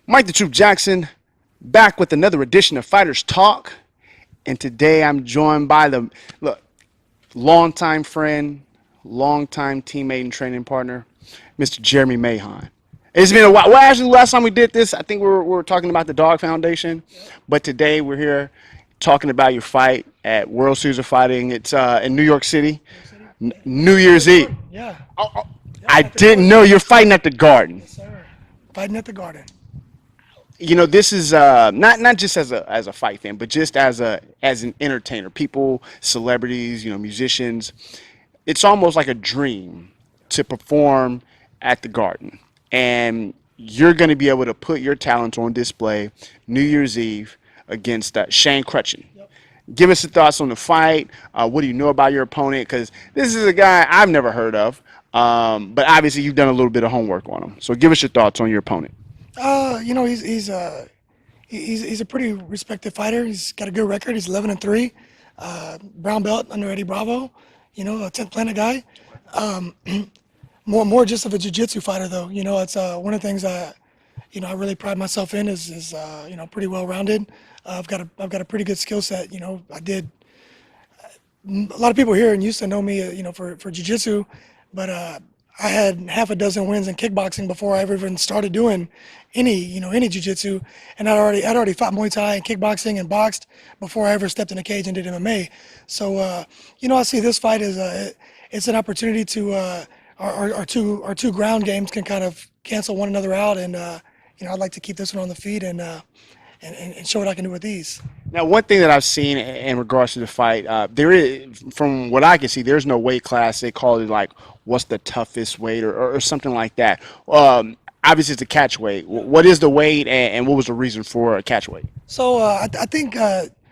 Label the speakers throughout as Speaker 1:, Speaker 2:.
Speaker 1: Mike the Troop Jackson, back with another edition of Fighters Talk. And today I'm joined by the longtime friend, longtime teammate and training partner, Mr. Jeremy Mahon. It's been a while. Well, actually, last time we did this, I think we were talking about the Dog Foundation. But today we're here talking about your fight at World Series of Fighting. It's in New York City, New Year's Eve.
Speaker 2: Yeah.
Speaker 1: I
Speaker 2: At the
Speaker 1: didn't
Speaker 2: Garden.
Speaker 1: know you're fighting at the Garden.
Speaker 2: Yes, sir. Fighting at the Garden.
Speaker 1: This is not just as a fight fan, but just as an entertainer. People, celebrities, musicians. It's almost like a dream to perform at the Garden, and you're going to be able to put your talents on display New Year's Eve against Shane Crutchin.
Speaker 2: Yep.
Speaker 1: Give us your thoughts on the fight. What do you know about your opponent? Because this is a guy I've never heard of, but obviously you've done a little bit of homework on him. So give us your thoughts on your opponent.
Speaker 2: He's a pretty respected fighter. He's got a good record. He's 11-3, brown belt under Eddie Bravo. A 10th Planet guy. Um, more just of a jiu-jitsu fighter though. It's one of the things I really pride myself in is pretty well rounded. I've got a pretty good skill set. I did. A lot of people here in Houston know me, for jiu-jitsu, but I had half a dozen wins in kickboxing before I ever even started doing any jiu-jitsu, and I'd already fought Muay Thai and kickboxing and boxed before I ever stepped in a cage and did MMA. So, I see this fight as it's an opportunity to our two ground games can kind of cancel one another out, and I'd like to keep this one on the feet and show what I can do with these.
Speaker 1: Now, one thing that I've seen in regards to the fight, there is, from what I can see, there's no weight class. They call it like, what's the toughest weight or something like that. Obviously, it's a catch weight. What is the weight, and what was the reason for a catch weight?
Speaker 2: So I think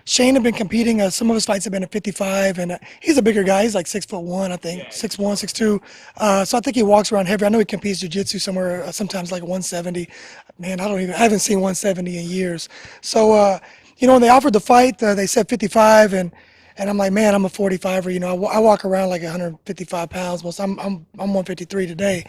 Speaker 2: Shane had been competing. Some of his fights have been at 55, and he's a bigger guy. He's like 6'1", I think, 6'1", 6'2". So I think he walks around heavy. I know he competes jiu-jitsu somewhere, sometimes like 170. Man, I haven't seen 170 in years. So when they offered the fight, they said 55, and I'm like, man, I'm a 45er. I walk around like 155 pounds. Most I'm 153 today.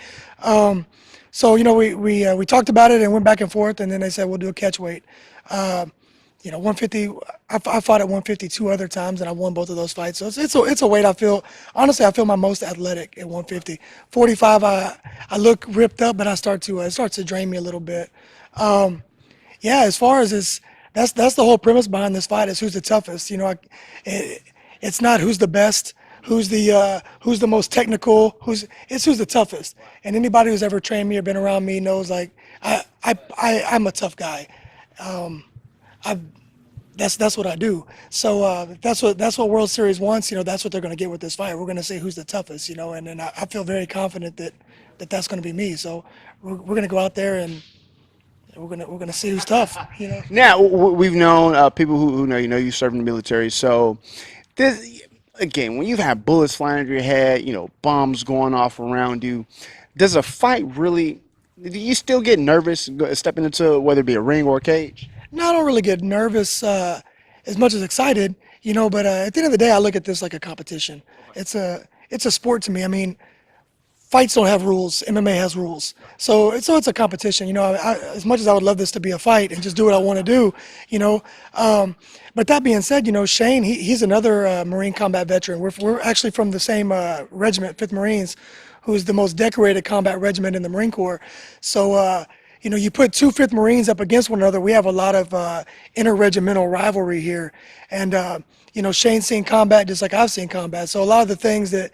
Speaker 2: So we talked about it and went back and forth, and then they said we'll do a catch weight. 150. I fought at 152 other times, and I won both of those fights. So it's a weight I feel. Honestly, I feel my most athletic at 150. 45, I look ripped up, but it starts to drain me a little bit. As far as this, that's the whole premise behind this fight is who's the toughest. It's not who's the best, who's the most technical, it's who's the toughest. And anybody who's ever trained me or been around me knows like I'm a tough guy. That's what I do. So that's what World Series wants. That's what they're going to get with this fight. We're going to see who's the toughest. And I feel very confident that's going to be me. So we're going to go out there and we're gonna see who's tough.
Speaker 1: Now, we've known people who know you served in the military. So, this again, when you've had bullets flying over your head, bombs going off around you, does a fight really? Do you still get nervous stepping into whether it be a ring or a cage?
Speaker 2: No, I don't really get nervous as much as excited, But at the end of the day, I look at this like a competition. It's a sport to me. I mean, fights don't have rules. MMA has rules. So it's a competition. As much as I would love this to be a fight and just do what I want to do, But that being said, Shane, he's another Marine combat veteran. We're actually from the same regiment, 5th Marines, who's the most decorated combat regiment in the Marine Corps. So, you put two 5th Marines up against one another, we have a lot of interregimental rivalry here. And, Shane's seen combat just like I've seen combat. So a lot of the things that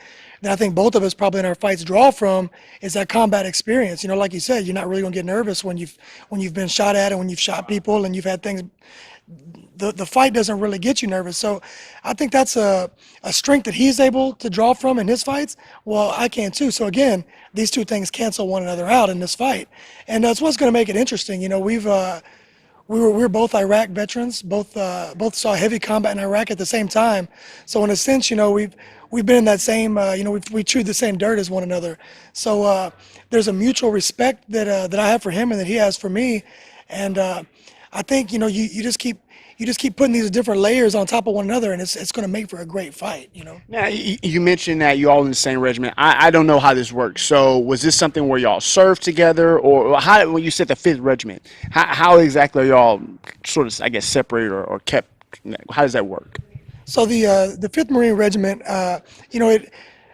Speaker 2: I think both of us probably in our fights draw from is that combat experience. Like you said, you're not really gonna get nervous when you've been shot at and when you've shot people and you've had things. The fight doesn't really get you nervous. So I think that's a strength that he's able to draw from in his fights. Well, I can too. So again, these two things cancel one another out in this fight. And that's what's going to make it interesting. We were both Iraq veterans, both saw heavy combat in Iraq at the same time. So in a sense, we've been in that same, we chewed the same dirt as one another. So there's a mutual respect that I have for him and that he has for me. And I think you just keep putting these different layers on top of one another, and it's going to make for a great fight.
Speaker 1: Now, you mentioned that you all in the same regiment. I don't know how this works. So, was this something where y'all served together, or how? When you said the fifth regiment, how exactly are y'all sort of, I guess, separated or kept? How does that work?
Speaker 2: So the Fifth Marine Regiment,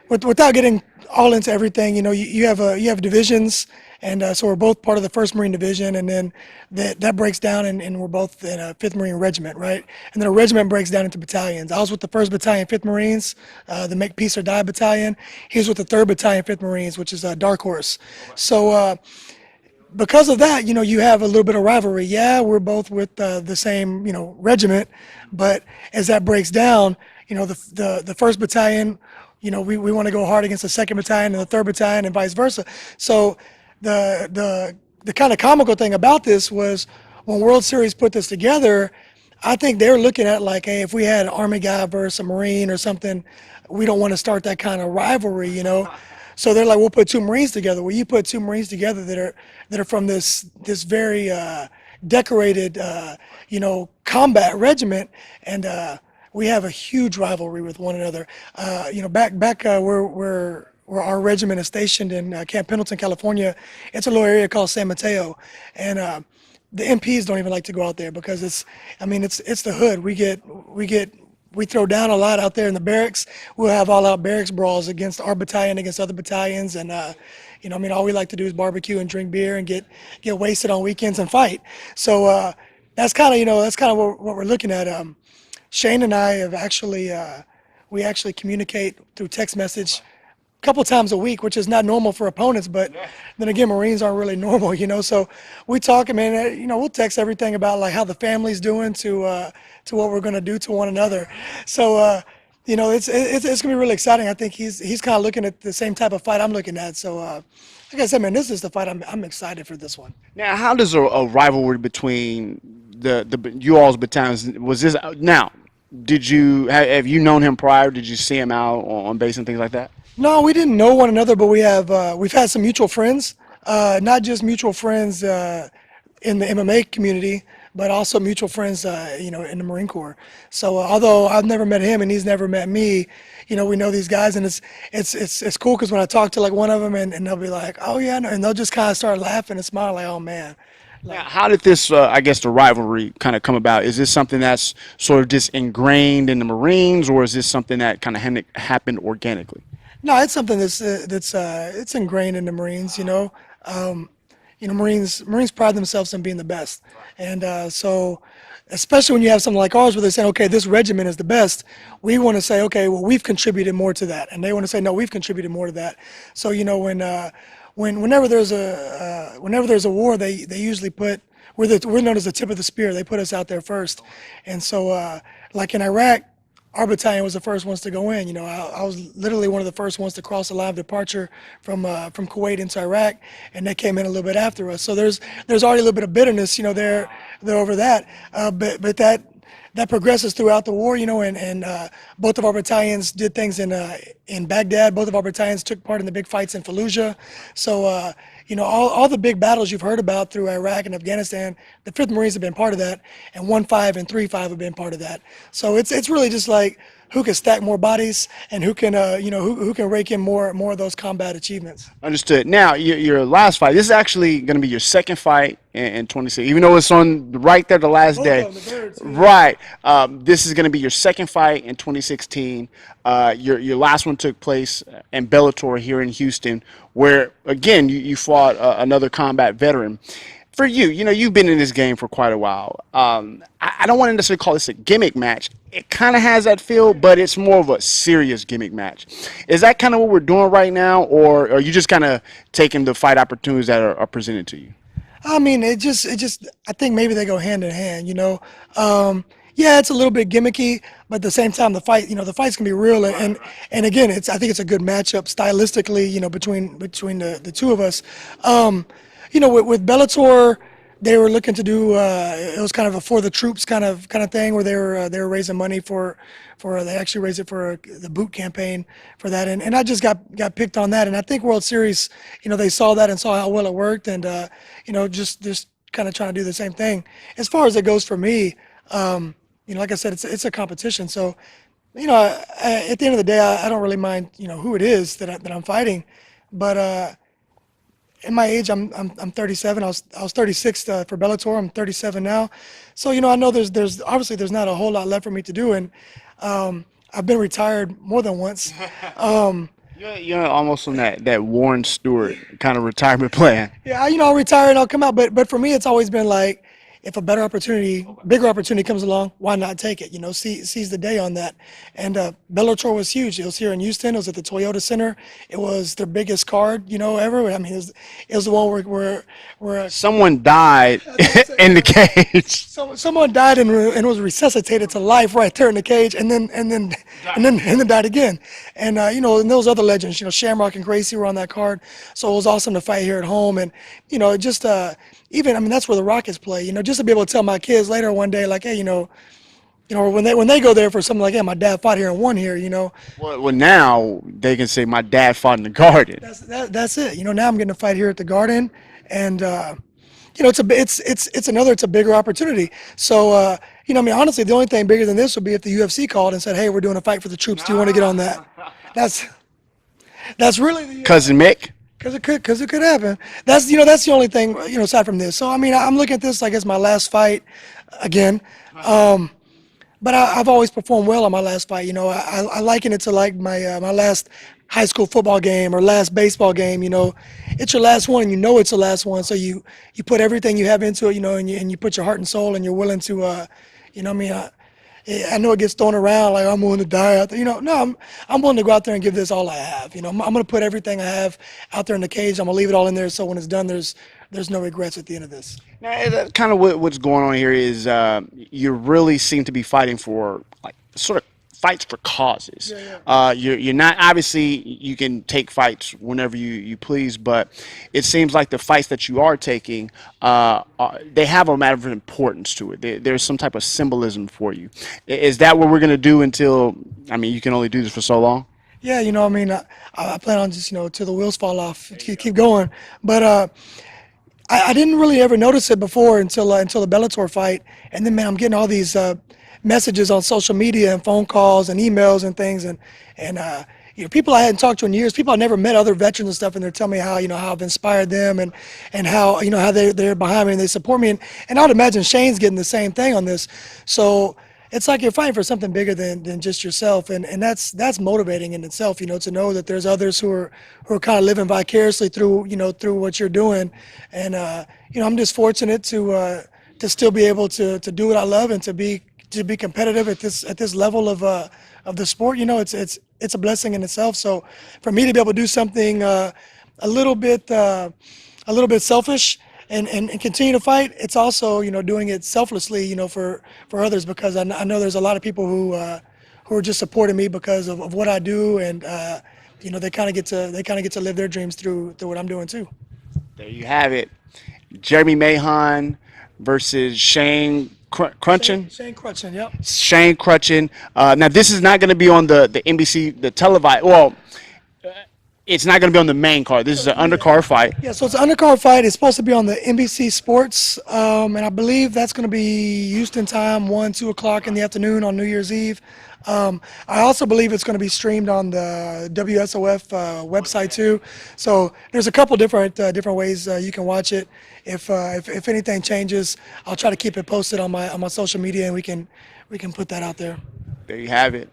Speaker 2: without getting all into everything, you have divisions, and so we're both part of the First Marine Division, and then that breaks down, and we're both in a Fifth Marine Regiment, right? And then a regiment breaks down into battalions. I was with the First Battalion, Fifth Marines, the Make Peace or Die Battalion. He was with the Third Battalion, Fifth Marines, which is Dark Horse. So. Because of that, you have a little bit of rivalry. Yeah, we're both with the same, regiment, but as that breaks down, the first battalion, we want to go hard against the second battalion and the third battalion and vice versa. So the kind of comical thing about this was when World Series put this together, I think they're looking at like, hey, if we had an Army guy versus a Marine or something, we don't want to start that kind of rivalry. So they're like, we'll put two Marines together. Well, you put two Marines together that are from this very decorated, combat regiment, and we have a huge rivalry with one another. Back where our regiment is stationed in Camp Pendleton, California, it's a little area called San Mateo, and the MPs don't even like to go out there because it's the hood. We throw down a lot out there in the barracks. We'll have all-out barracks brawls against our battalion, against other battalions, and all we like to do is barbecue and drink beer and get wasted on weekends and fight. So that's kind of what we're looking at. Shane and I have actually we actually communicate through text message a couple times a week, which is not normal for opponents, but then again, Marines aren't really normal, so we talk, and man, we'll text everything about like how the family's doing to what we're going to do to one another. So it's gonna be really exciting. I think he's kind of looking at the same type of fight I'm looking at. So like I said, man, this is the fight I'm excited for this one.
Speaker 1: Now, how does a rivalry between the you all's battalions was this now? Did you have you known him prior? Did you see him out on base and things like that?
Speaker 2: No, we didn't know one another, but we've had some mutual friends. Not just mutual friends in the MMA community, but also mutual friends, in the Marine Corps. So although I've never met him and he's never met me, we know these guys, and it's cool because when I talk to like one of them and they'll be like, oh yeah, and they'll just kind of start laughing and smile like, oh man.
Speaker 1: Now, how did this, I guess, the rivalry kind of come about? Is this something that's sort of just ingrained in the Marines, or is this something that kind of happened organically?
Speaker 2: No, it's something that's it's ingrained in the Marines. Marines pride themselves on being the best, and so especially when you have something like ours where they're saying, okay, this regiment is the best, we want to say, okay, well, we've contributed more to that, and they want to say, no, we've contributed more to that. So whenever there's a war, they usually put we're known as the tip of the spear. They put us out there first, and so like in Iraq, our battalion was the first ones to go in. I was literally one of the first ones to cross the line of departure from Kuwait into Iraq, and they came in a little bit after us. So there's already a little bit of bitterness, there over that. But that progresses throughout the war, and both of our battalions did things in Baghdad. Both of our battalions took part in the big fights in Fallujah. So all the big battles you've heard about through Iraq and Afghanistan, the 5th Marines have been part of that, and 1-5 and 3-5 have been part of that. So it's really just like who can stack more bodies and who can who can rake in more of those combat achievements.
Speaker 1: Understood. Now, your last fight, this is actually going to be your second fight in 26, even though it's on right there the last day. Right. This is going to be your second fight in 2016. Your last one took place in Bellator here in Houston, where, again, you fought another combat veteran. For you, you've been in this game for quite a while. I don't want to necessarily call this a gimmick match. It kind of has that feel, but it's more of a serious gimmick match. Is that kind of what we're doing right now, or are you just kind of taking the fight opportunities that are presented to you?
Speaker 2: I mean, it just I think maybe they go hand in hand. Yeah, it's a little bit gimmicky, but at the same time, the fights can be real, and again, I think it's a good matchup stylistically, between the two of us. With Bellator, they were looking to do it was kind of a for the troops kind of thing where they were raising money for they actually raised it for the boot campaign for that, and I just got picked on that, and I think World Series, they saw that and saw how well it worked, and just kind of trying to do the same thing. As far as it goes for me, like I said, it's a competition. So, at the end of the day, I don't really mind, who it is that I'm fighting. But in my age, I'm 37. I was 36 for Bellator. I'm 37 now. So, I know there's obviously there's not a whole lot left for me to do, and I've been retired more than once.
Speaker 1: You're almost on that Warren Stewart kind of retirement plan.
Speaker 2: Yeah, I'll retire and I'll come out. But for me, it's always been like, if a bigger opportunity comes along, why not take it? Seize the day on that. And Bellator was huge. It was here in Houston. It was at the Toyota Center. It was their biggest card, ever. I mean, it was the one where
Speaker 1: Someone died in the cage.
Speaker 2: someone died and was resuscitated to life right there in the cage, and then died again. And and those other legends, Shamrock and Gracie were on that card. So it was awesome to fight here at home, and just even, I mean, that's where the Rockets play. Just to be able to tell my kids later one day, like, hey, when they go there for something like, yeah, my dad fought here and won here.
Speaker 1: Well, now they can say my dad fought in the Garden.
Speaker 2: That's it. Now I'm getting to fight here at the Garden, and it's a bigger opportunity. So I mean, honestly, the only thing bigger than this would be if the UFC called and said, hey, we're doing a fight for the troops. Do you want to get on that? That's really the
Speaker 1: Cousin Mick.
Speaker 2: Because it could happen. That's the only thing aside from this. So I mean, I'm looking at this like it's my last fight again. But I've always performed well on my last fight. I liken it to like my last high school football game or last baseball game. It's your last one, and it's the last one. So you put everything you have into it, and you put your heart and soul, and you're willing to, I mean. I know it gets thrown around like I'm willing to die out there. No, I'm willing to go out there and give this all I have. I'm going to put everything I have out there in the cage. I'm going to leave it all in there, so when it's done, there's no regrets at the end of this.
Speaker 1: Now, kind of what's going on here is you really seem to be fighting for like sort of fights for causes.
Speaker 2: Yeah.
Speaker 1: You're not, obviously you can take fights whenever you please, but it seems like the fights that you are taking, they have a matter of importance to it. There's some type of symbolism for you. Is that what we're going to do until, I mean, you can only do this for so long?
Speaker 2: Yeah, I mean, I plan on just, till the wheels fall off, keep going. But I didn't really ever notice it before until the Bellator fight. And then, man, I'm getting all these messages on social media and phone calls and emails and things, and people I hadn't talked to in years, people I never met, other veterans and stuff, and they're telling me how how I've inspired them and how how they're behind me and they support me, and I would imagine Shane's getting the same thing on this. So it's like you're fighting for something bigger than just yourself, and that's motivating in itself, to know that there's others who are kind of living vicariously through through what you're doing, and I'm just fortunate to still be able to do what I love and to be competitive at this level of the sport. It's a blessing in itself. So for me to be able to do something a little bit selfish and continue to fight, it's also doing it selflessly for others, because I know there's a lot of people who are just supporting me because of what I do, and they kind of get to live their dreams through what I'm doing too.
Speaker 1: There you have it. Jeremy Mahon versus Shane Crutchin.
Speaker 2: Shane Crutchin, yep.
Speaker 1: Shane Crutchin. Now, this is not going to be on the NBC, the televised. Well, it's not going to be on the main card. This is an undercard fight.
Speaker 2: Yeah, so it's an undercard fight. It's supposed to be on the NBC Sports, and I believe that's going to be Houston time, 1, 2 o'clock in the afternoon on New Year's Eve. I also believe it's going to be streamed on the WSOF website too. So there's a couple different ways you can watch it. If anything changes, I'll try to keep it posted on my social media, and we can put that out there.
Speaker 1: There you have it.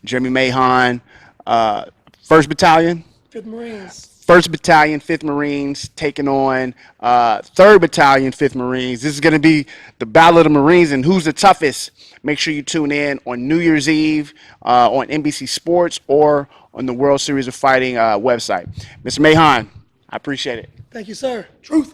Speaker 1: Jeremy Mahon, 1st Battalion.
Speaker 2: 5th Marines.
Speaker 1: 1st Battalion, 5th Marines, taking on 3rd Battalion, 5th Marines. This is going to be the Battle of the Marines and who's the toughest. Make sure you tune in on New Year's Eve on NBC Sports or on the World Series of Fighting website. Mr. Mahon, I appreciate it.
Speaker 2: Thank you, sir. Truth.